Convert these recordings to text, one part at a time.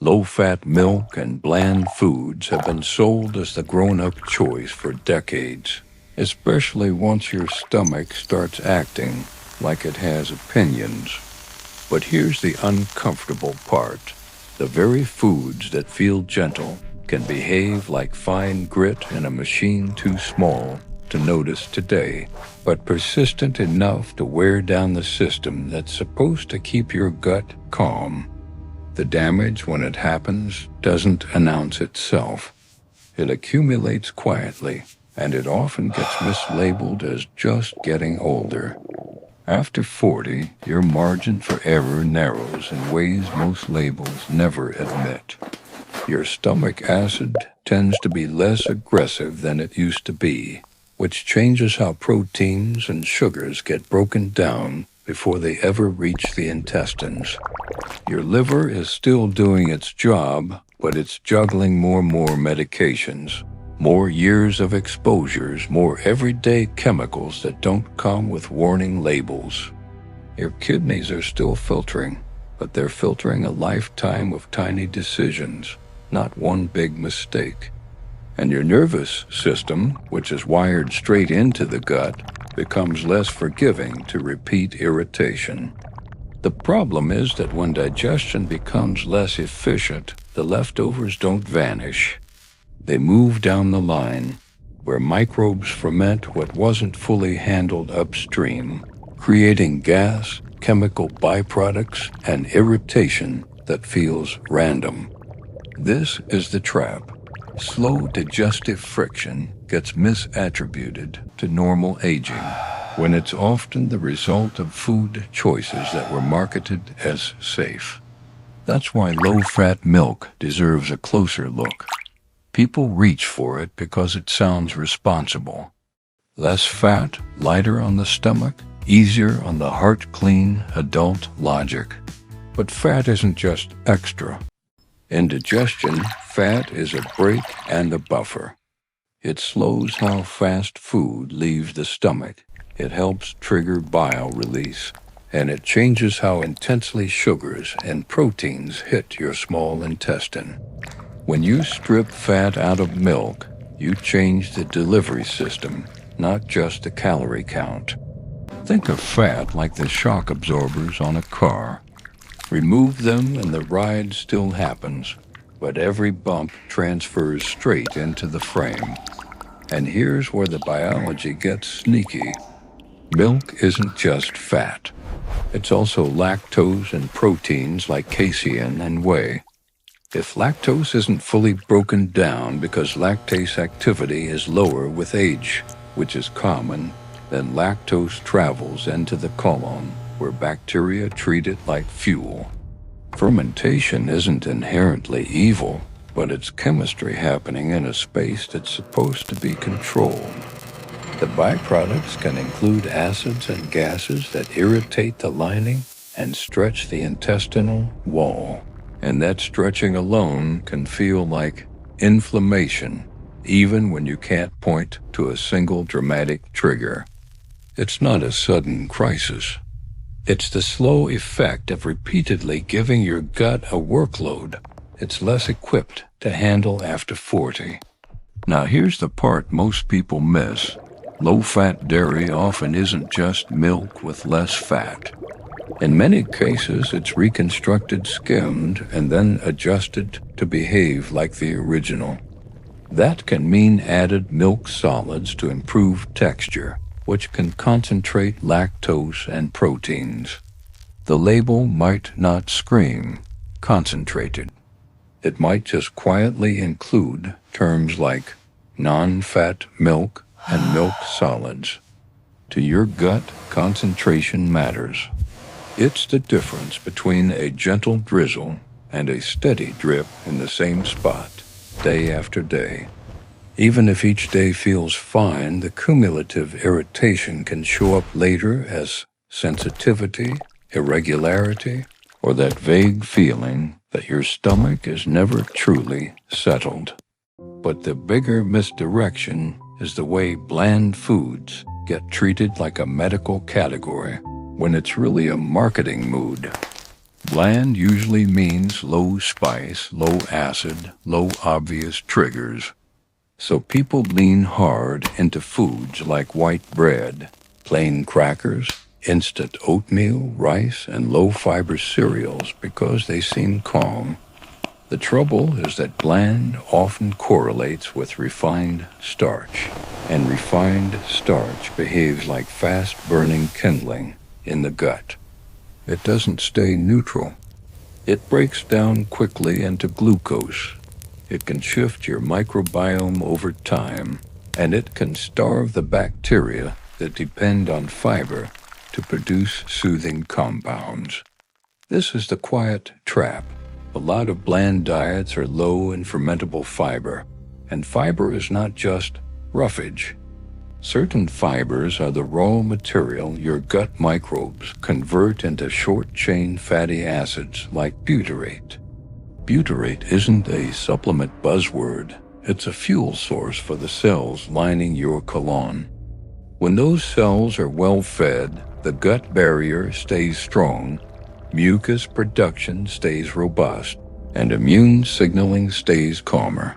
Low-fat milk and bland foods have been sold as the grown-up choice for decades, especially once your stomach starts acting like it has opinions. But here's the uncomfortable part. The very foods that feel gentle can behave like fine grit in a machine too small to notice today, but persistent enough to wear down the system that's supposed to keep your gut calm. The damage, when it happens, doesn't announce itself. It accumulates quietly, and it often gets mislabeled as just getting older. After 40, your margin for error narrows in ways most labels never admit. Your stomach acid tends to be less aggressive than it used to be, which changes how proteins and sugars get broken down before they ever reach the intestines. Your liver is still doing its job, but it's juggling more medications, more years of exposures, more everyday chemicals that don't come with warning labels. Your kidneys are still filtering, but they're filtering a lifetime of tiny decisions, not one big mistake. And your nervous system, which is wired straight into the gut, becomes less forgiving to repeat irritation. The problem is that when digestion becomes less efficient, the leftovers don't vanish. They move down the line, where microbes ferment what wasn't fully handled upstream, creating gas, chemical byproducts, and irritation that feels random. This is the trap. Slow digestive friction gets misattributed to normal aging, when it's often the result of food choices that were marketed as safe. That's why low-fat milk deserves a closer look. People reach for it because it sounds responsible. Less fat, lighter on the stomach, easier on the heart-clean adult logic. But fat isn't just extra. In digestion, fat is a brake and a buffer. It slows how fast food leaves the stomach. It helps trigger bile release, and it changes how intensely sugars and proteins hit your small intestine. When you strip fat out of milk, you change the delivery system, not just the calorie count. Think of fat like the shock absorbers on a car. Remove them and the ride still happens, but every bump transfers straight into the frame. And here's where the biology gets sneaky. Milk isn't just fat. It's also lactose and proteins like casein and whey. If lactose isn't fully broken down because lactase activity is lower with age, which is common, then lactose travels into the colon, where bacteria treat it like fuel. Fermentation isn't inherently evil, but it's chemistry happening in a space that's supposed to be controlled. The byproducts can include acids and gases that irritate the lining and stretch the intestinal wall. And that stretching alone can feel like inflammation, even when you can't point to a single dramatic trigger. It's not a sudden crisis. It's the slow effect of repeatedly giving your gut a workload it's less equipped to handle after 40. Now here's the part most people miss. Low-fat dairy often isn't just milk with less fat. In many cases, it's reconstructed, skimmed, and then adjusted to behave like the original. That can mean added milk solids to improve texture, which can concentrate lactose and proteins. The label might not scream concentrated. It might just quietly include terms like non-fat milk and milk solids. To your gut, concentration matters. It's the difference between a gentle drizzle and a steady drip in the same spot, day after day. Even if each day feels fine, the cumulative irritation can show up later as sensitivity, irregularity, or that vague feeling that your stomach is never truly settled. But the bigger misdirection is the way bland foods get treated like a medical category when it's really a marketing mood. Bland usually means low spice, low acid, low obvious triggers. So people lean hard into foods like white bread, plain crackers, instant oatmeal, rice, and low-fiber cereals because they seem calm. The trouble is that bland often correlates with refined starch, and refined starch behaves like fast-burning kindling in the gut. It doesn't stay neutral. It breaks down quickly into glucose. It can shift your microbiome over time, and it can starve the bacteria that depend on fiber to produce soothing compounds. This is the quiet trap. A lot of bland diets are low in fermentable fiber, and fiber is not just roughage. Certain fibers are the raw material your gut microbes convert into short-chain fatty acids like butyrate. Butyrate isn't a supplement buzzword. It's a fuel source for the cells lining your colon. When those cells are well fed, the gut barrier stays strong, mucus production stays robust, and immune signaling stays calmer.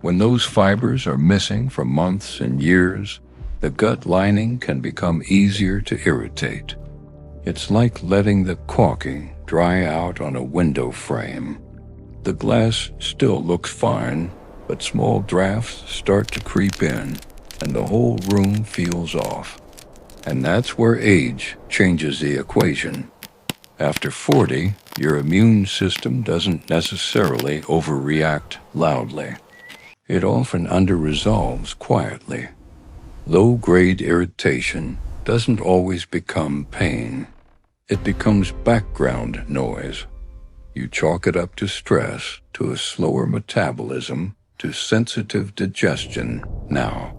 When those fibers are missing for months and years, the gut lining can become easier to irritate. It's like letting the caulking dry out on a window frame. The glass still looks fine, but small drafts start to creep in, and the whole room feels off. And that's where age changes the equation. After 40, your immune system doesn't necessarily overreact loudly. It often under-resolves quietly. Low-grade irritation doesn't always become pain. It becomes background noise. You chalk it up to stress, to a slower metabolism, to sensitive digestion now.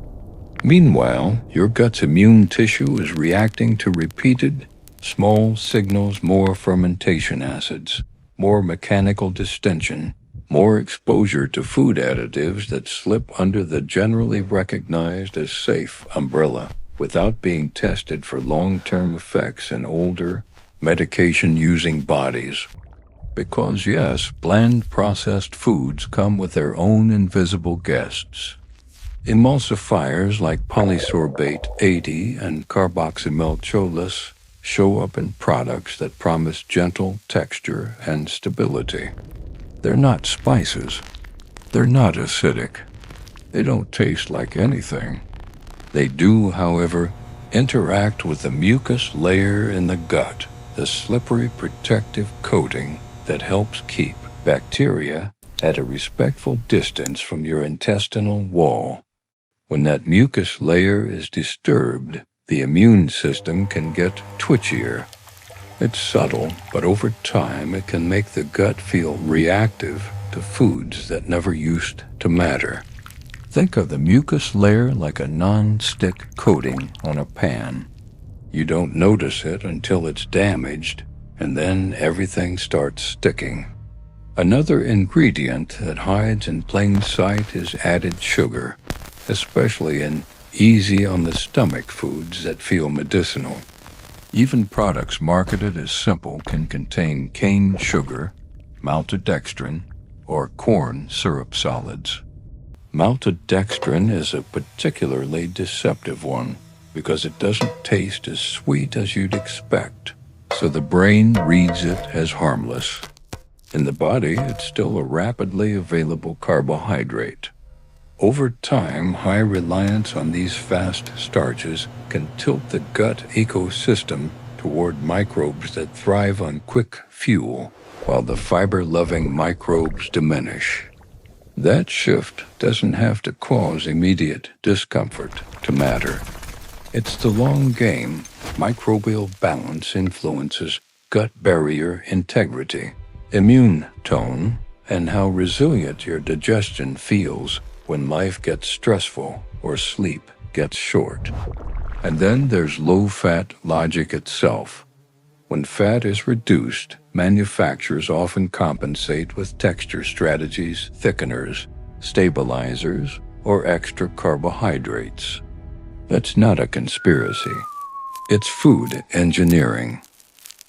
Meanwhile, your gut's immune tissue is reacting to repeated, small signals, more fermentation acids, more mechanical distension, more exposure to food additives that slip under the generally recognized as safe umbrella without being tested for long-term effects in older, medication-using bodies. Because yes, bland processed foods come with their own invisible guests. Emulsifiers like polysorbate 80 and carboxymethylcholase show up in products that promise gentle texture and stability. They're not spices. They're not acidic. They don't taste like anything. They do, however, interact with the mucus layer in the gut, the slippery protective coating that helps keep bacteria at a respectful distance from your intestinal wall. When that mucus layer is disturbed, the immune system can get twitchier. It's subtle, but over time it can make the gut feel reactive to foods that never used to matter. Think of the mucus layer like a non-stick coating on a pan. You don't notice it until it's damaged, and then everything starts sticking. Another ingredient that hides in plain sight is added sugar, especially in easy-on-the-stomach foods that feel medicinal. Even products marketed as simple can contain cane sugar, maltodextrin, or corn syrup solids. Maltodextrin is a particularly deceptive one because it doesn't taste as sweet as you'd expect, so the brain reads it as harmless. In the body, it's still a rapidly available carbohydrate. Over time, high reliance on these fast starches can tilt the gut ecosystem toward microbes that thrive on quick fuel, while the fiber-loving microbes diminish. That shift doesn't have to cause immediate discomfort to matter. It's the long game. Microbial balance influences gut barrier integrity, immune tone, and how resilient your digestion feels when life gets stressful or sleep gets short. And then there's low-fat logic itself. When fat is reduced, manufacturers often compensate with texture strategies, thickeners, stabilizers, or extra carbohydrates. That's not a conspiracy. It's food engineering.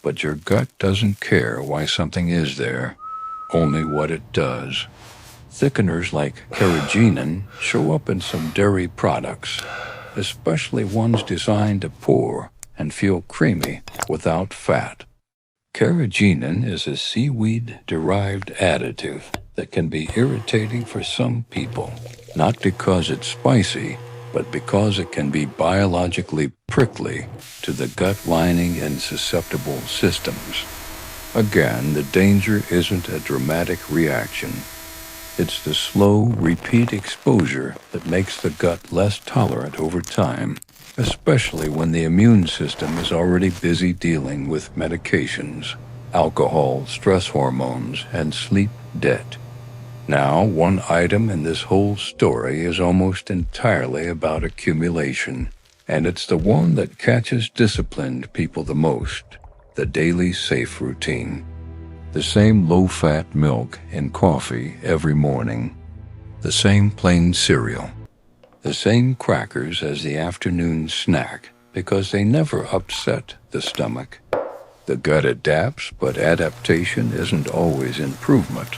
But your gut doesn't care why something is there, only what it does. Thickeners like carrageenan show up in some dairy products, especially ones designed to pour and feel creamy without fat. Carrageenan is a seaweed-derived additive that can be irritating for some people, not because it's spicy, but because it can be biologically prickly to the gut lining and susceptible systems. Again, the danger isn't a dramatic reaction. It's the slow, repeat exposure that makes the gut less tolerant over time, especially when the immune system is already busy dealing with medications, alcohol, stress hormones, and sleep debt. Now, one item in this whole story is almost entirely about accumulation, and it's the one that catches disciplined people the most: the daily safe routine. The same low-fat milk in coffee every morning, the same plain cereal, the same crackers as the afternoon snack, because they never upset the stomach. The gut adapts, but adaptation isn't always improvement.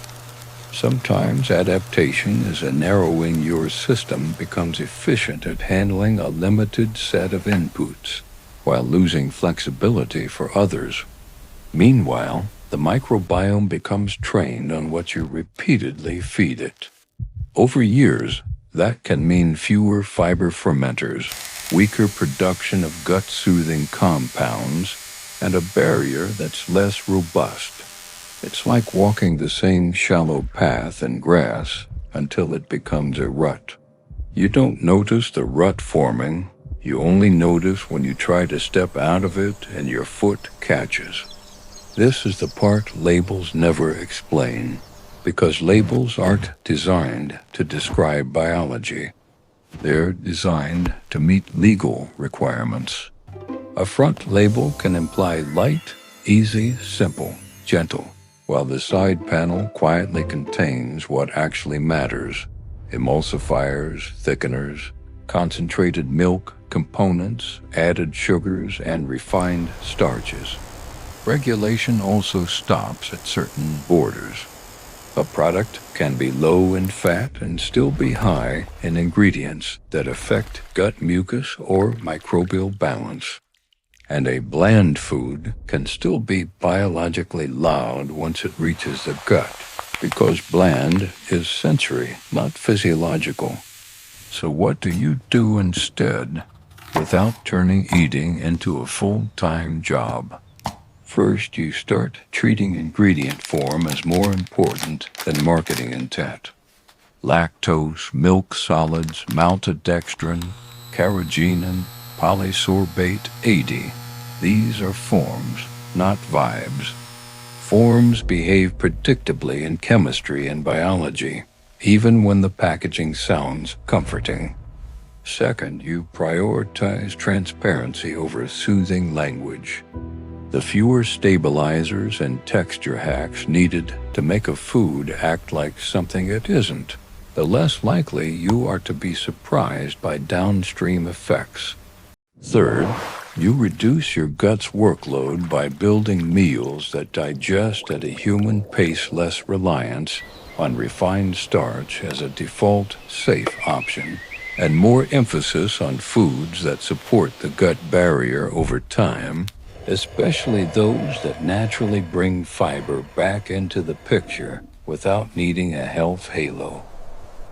Sometimes adaptation is a narrowing your system becomes efficient at handling a limited set of inputs, while losing flexibility for others. Meanwhile, the microbiome becomes trained on what you repeatedly feed it. Over years, that can mean fewer fiber fermenters, weaker production of gut-soothing compounds, and a barrier that's less robust. It's like walking the same shallow path in grass until it becomes a rut. You don't notice the rut forming, you only notice when you try to step out of it and your foot catches. This is the part labels never explain, because labels aren't designed to describe biology. They're designed to meet legal requirements. A front label can imply light, easy, simple, gentle, while the side panel quietly contains what actually matters: emulsifiers, thickeners, concentrated milk components, added sugars, and refined starches. Regulation also stops at certain borders. A product can be low in fat and still be high in ingredients that affect gut mucus or microbial balance. And a bland food can still be biologically loud once it reaches the gut, because bland is sensory, not physiological. So what do you do instead, without turning eating into a full-time job? First, you start treating ingredient form as more important than marketing intent. Lactose, milk solids, maltodextrin, carrageenan, polysorbate 80. These are forms, not vibes. Forms behave predictably in chemistry and biology, even when the packaging sounds comforting. Second, you prioritize transparency over soothing language. The fewer stabilizers and texture hacks needed to make a food act like something it isn't, the less likely you are to be surprised by downstream effects. Third, you reduce your gut's workload by building meals that digest at a human pace, less reliance on refined starch as a default safe option, and more emphasis on foods that support the gut barrier over time, especially those that naturally bring fiber back into the picture without needing a health halo.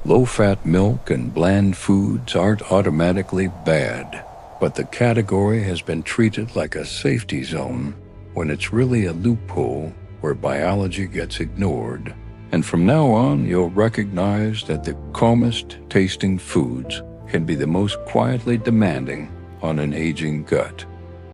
Low-fat milk and bland foods aren't automatically bad, but the category has been treated like a safety zone when it's really a loophole where biology gets ignored. And from now on, you'll recognize that the calmest tasting foods can be the most quietly demanding on an aging gut.